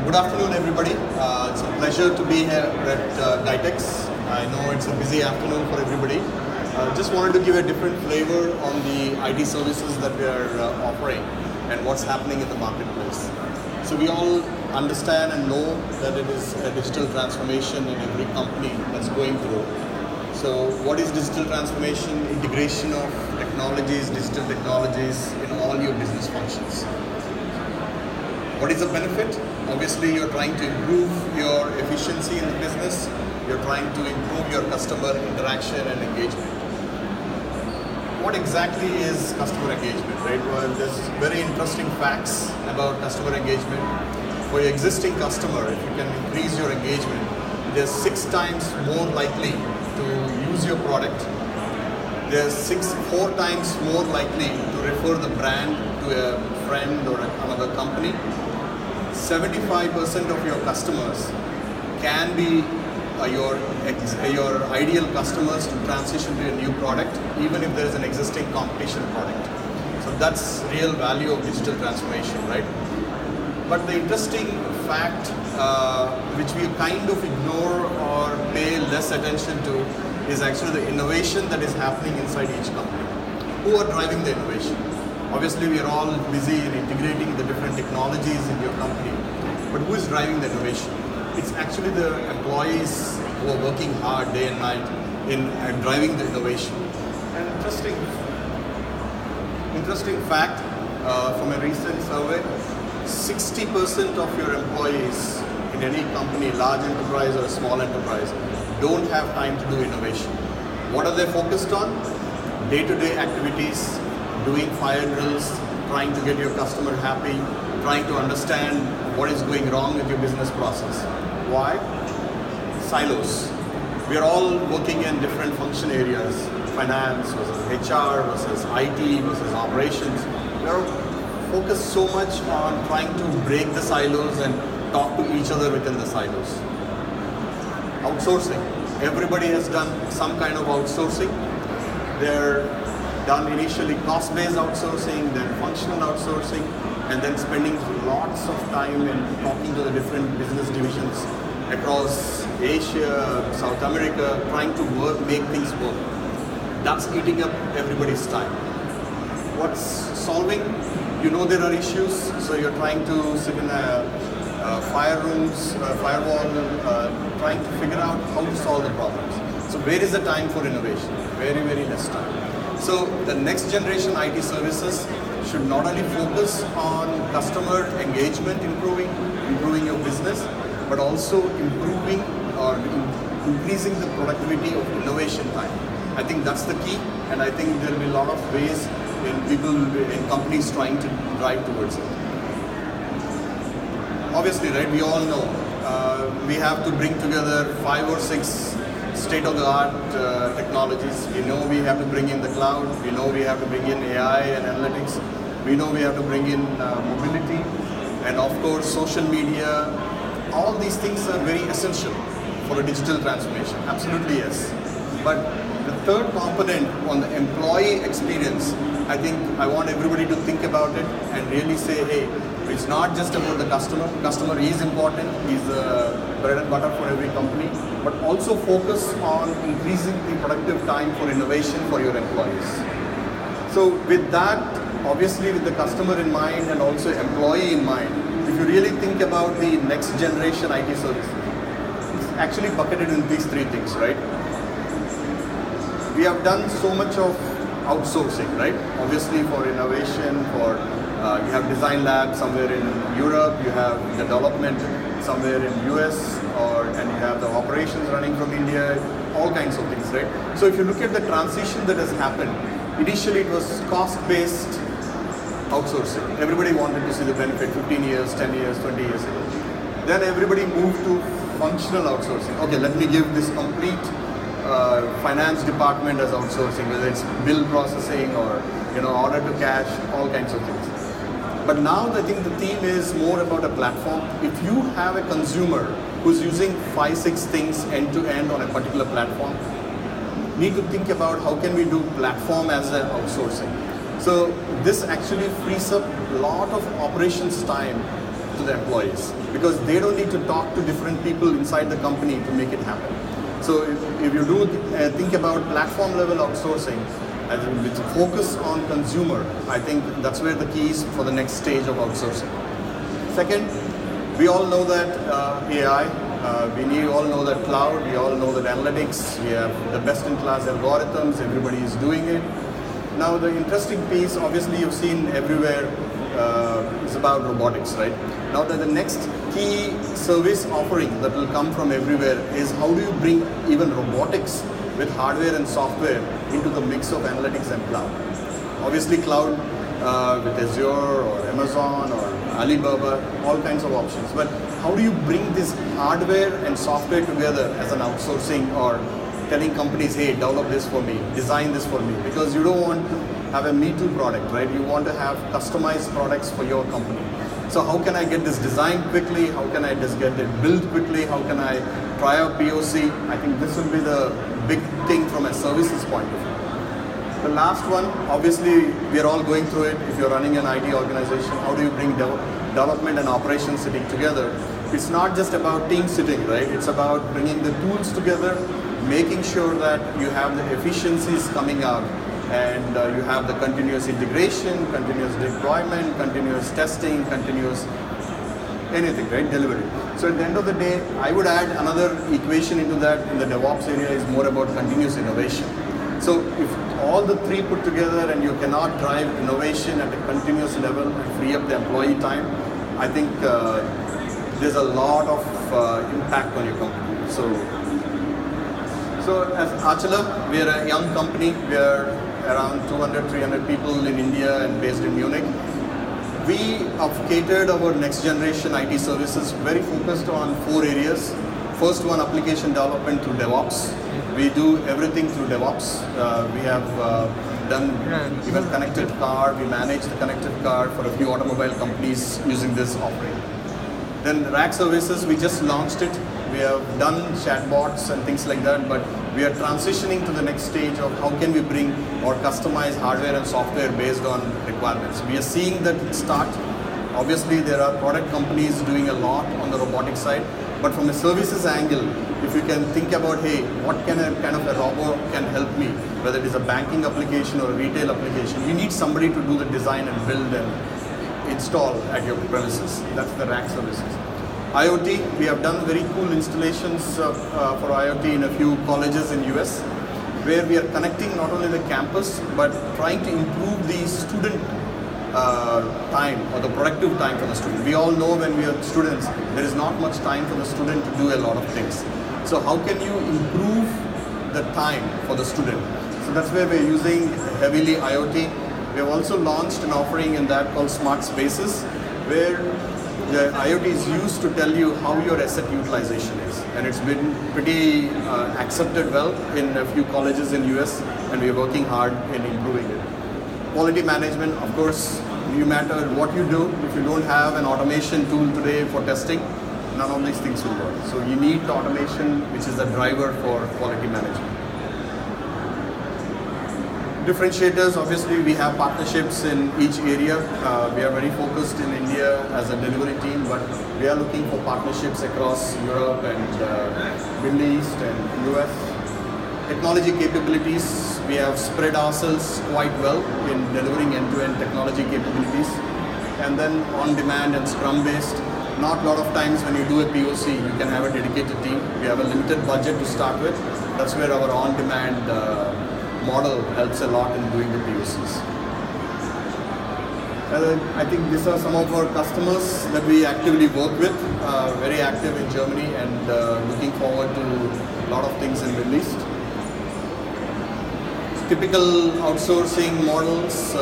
Good afternoon, everybody. It's a pleasure to be here at Gitex. I know it's a busy afternoon for everybody. Just wanted to give a different flavor on the IT services that we are offering and what's happening in the marketplace. So we all understand and know that it is a digital transformation in every company that's going through. So what is digital transformation? Integration of technologies, digital technologies in all your business functions. What is the benefit? Obviously, you're trying to improve your efficiency in the business. You're trying to improve your customer interaction and engagement. What exactly is customer engagement, right? Well, there's very interesting facts about customer engagement. For your existing customer, if you can increase your engagement, they're 6 times more likely to use your product. They're 4 times more likely to refer the brand to a friend or another company. 75% of your customers can be your ideal customers to transition to a new product, even if there is an existing competition product. So that's real value of digital transformation, right? But the interesting fact, which we kind of ignore or pay less attention to, is actually the innovation that is happening inside each company. Who are driving the innovation? Obviously, we are all busy in integrating the different technologies in your company, but who is driving the innovation? It's actually the employees who are working hard day and night in driving the innovation. An interesting fact from a recent survey, 60% of your employees in any company, large enterprise or a small enterprise, don't have time to do innovation. What are they focused on? Day-to-day activities, doing fire drills, trying to get your customer happy, trying to understand what is going wrong with your business process. Why? Silos. We are all working in different function areas, finance versus HR versus IT versus operations. We are focused so much on trying to break the silos and talk to each other within the silos. Outsourcing. Everybody has done some kind of outsourcing. They're done initially cost-based outsourcing, then functional outsourcing, and then spending lots of time in talking to the different business divisions across Asia, South America, trying to make things work. That's eating up everybody's time. What's solving? You know there are issues, so you're trying to sit in firewall, trying to figure out how to solve the problems. So where is the time for innovation? Very, very less time. So the next generation IT services should not only focus on customer engagement, improving your business, but also improving or increasing the productivity of innovation time. I think that's the key, and I think there will be a lot of ways in companies trying to drive towards it. Obviously, right, we all know we have to bring together 5 or 6 state-of-the-art technologies. We know we have to bring in the cloud. We know we have to bring in AI and analytics. We know we have to bring in mobility, and of course social media. All these things are very essential for a digital transformation. Absolutely yes. But the third component on the employee experience, I think I want everybody to think about it and really say, hey, it's not just about the customer. Customer is important. He's the bread and butter for every company. But also focus on increasing the productive time for innovation for your employees. So with that, obviously with the customer in mind and also employee in mind, if you really think about the next generation IT services, it's actually bucketed in these 3 things, right? We have done so much of outsourcing, right? Obviously for innovation, you have design labs somewhere in Europe, you have development somewhere in US, and you have the operations running from India, all kinds of things, right? So if you look at the transition that has happened, initially it was cost-based outsourcing. Everybody wanted to see the benefit 15 years, 10 years, 20 years ago. Then everybody moved to functional outsourcing. Okay, let me give this complete finance department as outsourcing, whether it's bill processing or order to cash, all kinds of things. But now I think the theme is more about a platform. If you have a consumer who's using 5-6 things end to end on a particular platform, need to think about how can we do platform as an outsourcing. So this actually frees up a lot of operations time to the employees, because they don't need to talk to different people inside the company to make it happen. So if you do think about platform level outsourcing, as with focus on consumer, I think that's where the key is for the next stage of outsourcing. Second, we all know that AI, we all know that cloud, we all know that analytics, we have the best-in-class algorithms, everybody is doing it. Now the interesting piece, obviously you've seen everywhere, is about robotics, right? Now the next key service offering that will come from everywhere is how do you bring even robotics with hardware and software into the mix of analytics and cloud. Obviously cloud with Azure or Amazon or Alibaba, all kinds of options. But how do you bring this hardware and software together as an outsourcing, or telling companies, hey, develop this for me, design this for me, because you don't want to have a Me Too product, right? You want to have customized products for your company. So how can I get this designed quickly? How can I just get it built quickly? How can I try out POC? I think this will be the big thing from a services point of view. The last one, obviously, we are all going through it. If you're running an IT organization, how do you bring development and operations sitting together? It's not just about team sitting, right? It's about bringing the tools together, making sure that you have the efficiencies coming out, and you have the continuous integration, continuous deployment, continuous testing, continuous anything, right? Delivery. So at the end of the day, I would add another equation into that in the DevOps area is more about continuous innovation. So if all the three put together and you cannot drive innovation at a continuous level and free up the employee time, I think there's a lot of impact on your company. So as Achala, we are a young company. We are around 200, 300 people in India and based in Munich. We have catered our next generation IT services very focused on 4 areas. First one, application development through DevOps. We do everything through DevOps. We have done even connected car. We manage the connected car for a few automobile companies using this offering. Then rack services, we just launched it. We have done chatbots and things like that, but we are transitioning to the next stage of how can we bring or customize hardware and software based on requirements. We are seeing that start. Obviously, there are product companies doing a lot on the robotic side, but from a services angle, if you can think about, hey, what kind of a robot can help me, whether it is a banking application or a retail application, you need somebody to do the design and build and install at your premises. That's the rack services. IoT, we have done very cool installations for IoT in a few colleges in US, where we are connecting not only the campus, but trying to improve the student time or the productive time for the student. We all know when we are students, there is not much time for the student to do a lot of things. So how can you improve the time for the student? So that's where we're using heavily IoT. We have also launched an offering in that called Smart Spaces, where the IoT is used to tell you how your asset utilization is, and it's been pretty accepted well in a few colleges in US, and we're working hard in improving it. Quality management, of course, no matter what you do, if you don't have an automation tool today for testing, none of these things will work. So you need the automation, which is the driver for quality management. Differentiators, obviously we have partnerships in each area. We are very focused in India as a delivery team, but we are looking for partnerships across Europe and Middle East and US. Technology capabilities, we have spread ourselves quite well in delivering end-to-end technology capabilities. And then on-demand and Scrum-based, not a lot of times when you do a POC, you can have a dedicated team. We have a limited budget to start with. That's where our on-demand model helps a lot in doing the POCs. I think these are some of our customers that we actively work with, very active in Germany, and looking forward to a lot of things in the Middle East. Typical outsourcing models,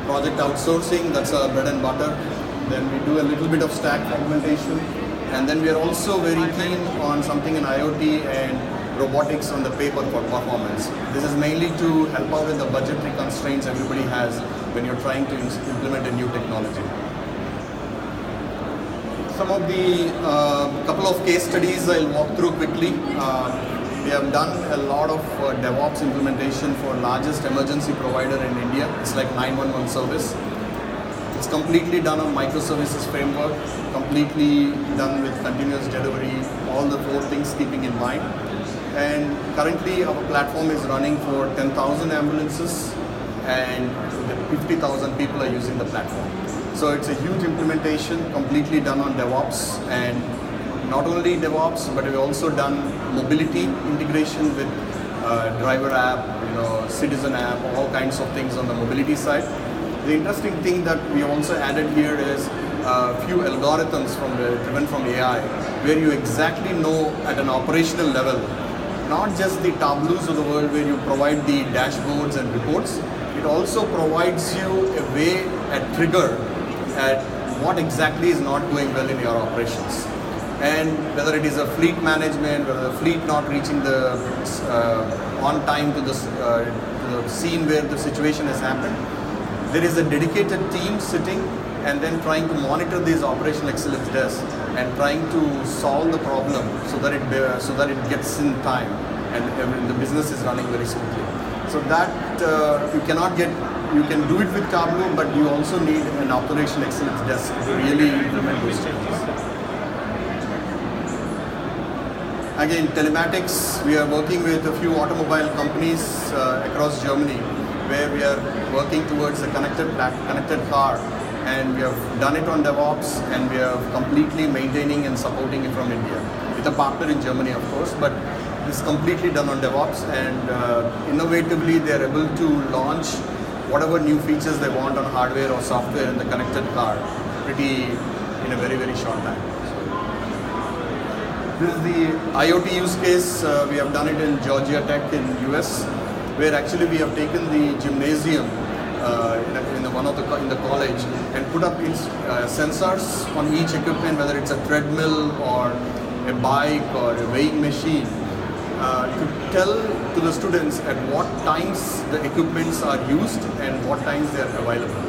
project outsourcing, that's our bread and butter. Then we do a little bit of stack augmentation, and then we are also very keen on something in IoT and robotics on the paper for performance. This is mainly to help out with the budgetary constraints everybody has when you're trying to implement a new technology. Some of the couple of case studies I'll walk through quickly. We have done a lot of DevOps implementation for largest emergency provider in India. It's like 911 service. It's completely done on microservices framework, completely done with continuous delivery, all the 4 things keeping in mind. And currently our platform is running for 10,000 ambulances and 50,000 people are using the platform. So it's a huge implementation, completely done on DevOps, and not only DevOps, but we've also done mobility integration with driver app, citizen app, all kinds of things on the mobility side. The interesting thing that we also added here is a few algorithms driven from AI, where you exactly know at an operational level, not just the tableaus of the world where you provide the dashboards and reports, it also provides you a way, a trigger at what exactly is not going well in your operations. And whether it is a fleet management, whether the fleet not reaching the on time to the scene where the situation has happened, there is a dedicated team sitting and then trying to monitor these operational excellence desks and trying to solve the problem so that it gets in time and the business is running very smoothly. So that you can do it with Tableau, but you also need an operational excellence desk to really implement those changes. Again, telematics, we are working with a few automobile companies across Germany, where we are working towards a connected car, and we have done it on DevOps, and we are completely maintaining and supporting it from India with a partner in Germany, of course, but it's completely done on DevOps, and innovatively they are able to launch whatever new features they want on hardware or software in the connected car in a very, very short time. This is the IoT use case. We have done it in Georgia Tech in US, where actually we have taken the gymnasium in the college and put up sensors on each equipment, whether it's a treadmill or a bike or a weighing machine, to tell to the students at what times the equipments are used and what times they are available.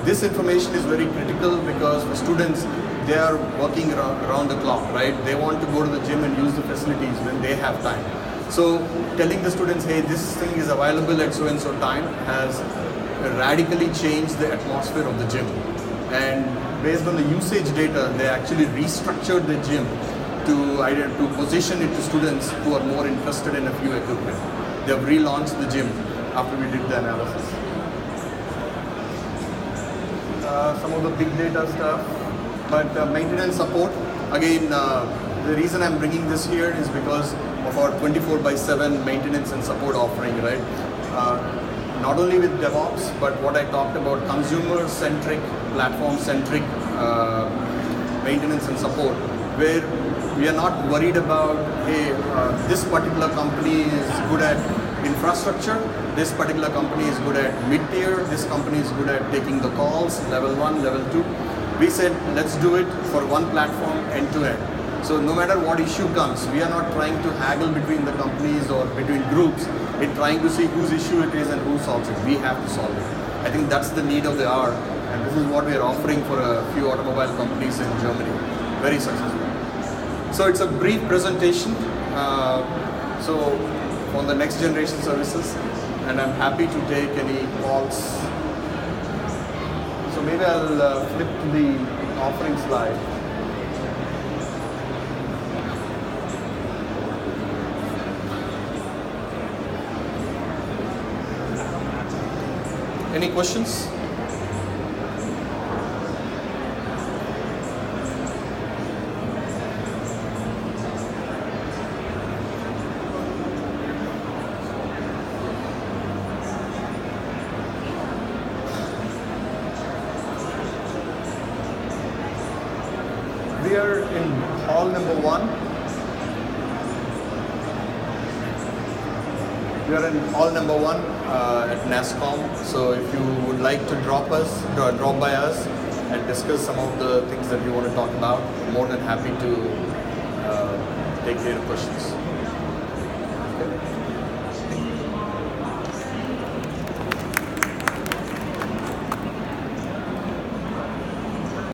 This information is very critical because for students, they are working around the clock, right? They want to go to the gym and use the facilities when they have time. So telling the students, hey, this thing is available at so and so time, has radically changed the atmosphere of the gym. And based on the usage data, they actually restructured the gym to position it to students who are more interested in a few equipment. They have relaunched the gym after we did the analysis. Some of the big data stuff, but maintenance support. Again, the reason I'm bringing this here is because of our 24/7 maintenance and support offering, right? Not only with DevOps, but what I talked about, consumer-centric, platform-centric maintenance and support, where we are not worried about, hey, this particular company is good at infrastructure, this particular company is good at mid-tier, this company is good at taking the calls, level 1, level 2. We said, let's do it for one platform end-to-end. So no matter what issue comes, we are not trying to haggle between the companies or between groups in trying to see whose issue it is and who solves it. We have to solve it. I think that's the need of the hour, and this is what we are offering for a few automobile companies in Germany. Very successful. So it's a brief presentation on the next generation services, and I'm happy to take any calls. So maybe I'll flip to the offering slide. Any questions? We are in hall number 1. We are in hall number 1 at NASSCOM. So if you would like to drop by us and discuss some of the things that you want to talk about, I'm more than happy to take your questions. Okay.